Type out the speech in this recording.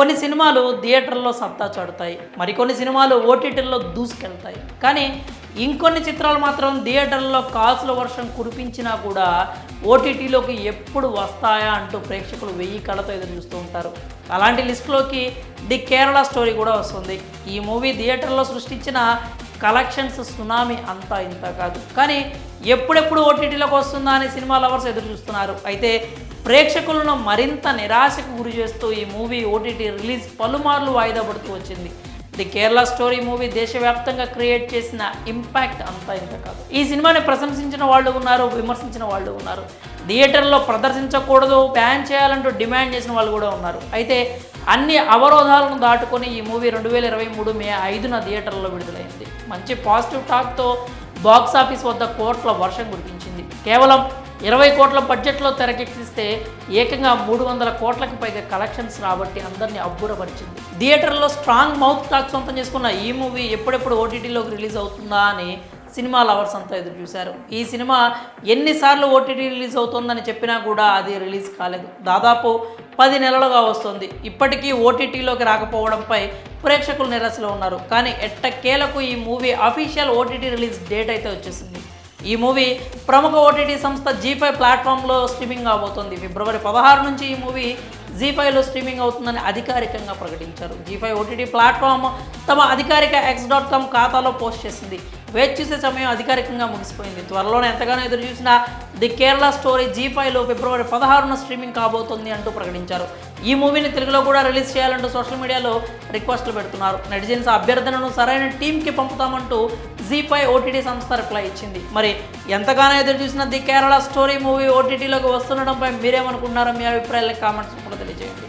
కొన్ని సినిమాలు థియేటర్లో సత్తా చాటుతాయి, మరికొన్ని సినిమాలు ఓటీటీల్లో దూసుకెళ్తాయి. కానీ ఇంకొన్ని చిత్రాలు మాత్రం థియేటర్లో కాసుల వర్షం కురిపించినా కూడా ఓటీటీలోకి ఎప్పుడు వస్తాయా అంటూ ప్రేక్షకులు 1000 కళ్ళతో ఎదురు చూస్తూ ఉంటారు. అలాంటి లిస్టులోకి ది కేరళ స్టోరీ కూడా వస్తుంది. ఈ మూవీ థియేటర్లో సృష్టించిన కలెక్షన్స్ సునామీ అంతా ఇంత కాదు. కానీ ఎప్పుడెప్పుడు ఓటీటీలోకి వస్తుందా అని సినిమా లవర్స్ ఎదురు చూస్తున్నారు. అయితే ప్రేక్షకులను మరింత నిరాశకు గురి చేస్తూ ఈ మూవీ ఓటీటీ రిలీజ్ పలుమార్లు వాయిదా పడుతూ వచ్చింది. ది కేరళ స్టోరీ మూవీ దేశవ్యాప్తంగా క్రియేట్ చేసిన ఇంపాక్ట్ అంతా ఇంత కాదు. ఈ సినిమాని ప్రశంసించిన వాళ్ళు ఉన్నారు, విమర్శించిన వాళ్ళు ఉన్నారు. థియేటర్లో ప్రదర్శించకూడదు, బ్యాన్ చేయాలంటూ డిమాండ్ చేసిన వాళ్ళు కూడా ఉన్నారు. అయితే అన్ని అవరోధాలను దాటుకొని ఈ మూవీ 2023 మే 5న థియేటర్లో విడుదలైంది. మంచి పాజిటివ్ టాక్తో బాక్సాఫీస్ వద్ద కోట్ల వర్షం కురిపించింది. కేవలం 20 కోట్ల బడ్జెట్లో తెరకెక్కిస్తే ఏకంగా 300 కోట్లకు పైగా కలెక్షన్స్ రాబట్టి అందరినీ అబ్బురపరిచింది. థియేటర్లో స్ట్రాంగ్ మౌత్ టాక్ సొంతం చేసుకున్న ఈ మూవీ ఎప్పుడెప్పుడు ఓటీటీలోకి రిలీజ్ అవుతుందా అని సినిమా లవర్స్ అంతా ఎదురు చూశారు. ఈ సినిమా ఎన్నిసార్లు ఓటీటీ రిలీజ్ అవుతుందని చెప్పినా కూడా అది రిలీజ్ కాలేదు. దాదాపు 10 నెలలుగా వస్తుంది. ఇప్పటికీ ఓటీటీలోకి రాకపోవడంపై ప్రేక్షకులు నిరాశలో ఉన్నారు. కానీ ఎట్టకేలకు ఈ movie official OTT release date అయితే వచ్చేసింది. ఈ మూవీ ప్రముఖ ఓటీటీ సంస్థ జీ5 ప్లాట్ఫామ్లో స్ట్రీమింగ్ అవబోతోంది. ఫిబ్రవరి 16 నుంచి ఈ మూవీ జీ5లో స్ట్రీమింగ్ అవుతుందని అధికారికంగా ప్రకటించారు. జీ5 ఓటీటీ ప్లాట్ఫామ్ తమ అధికారిక x.com ఖాతాలో పోస్ట్ చేసింది. వేచి చూసే సమయం అధికారికంగా ముగిసిపోయింది. త్వరలోనే ఎంతగానో ఎదురు చూసిన ది కేరళ స్టోరీ జీ5లో ఫిబ్రవరి 16న స్ట్రీమింగ్ కాబోతోంది అంటూ ప్రకటించారు. ఈ మూవీని తెలుగులో కూడా రిలీజ్ చేయాలంటూ సోషల్ మీడియాలో రిక్వెస్ట్లు పెడుతున్నారు. నెటిజన్స్ అభ్యర్థనను సరైన టీంకి పంపుతామంటూ జీ5 ఓటీటీ సంస్థ రిప్లై ఇచ్చింది. మరి ఎంతగానో ఎదురు చూసిన ది కేరళ స్టోరీ మూవీ ఓటీటీలోకి వస్తుండడంపై మీరేమనుకుంటున్నారో మీ అభిప్రాయాలు కామెంట్స్ కూడా తెలియజేయండి.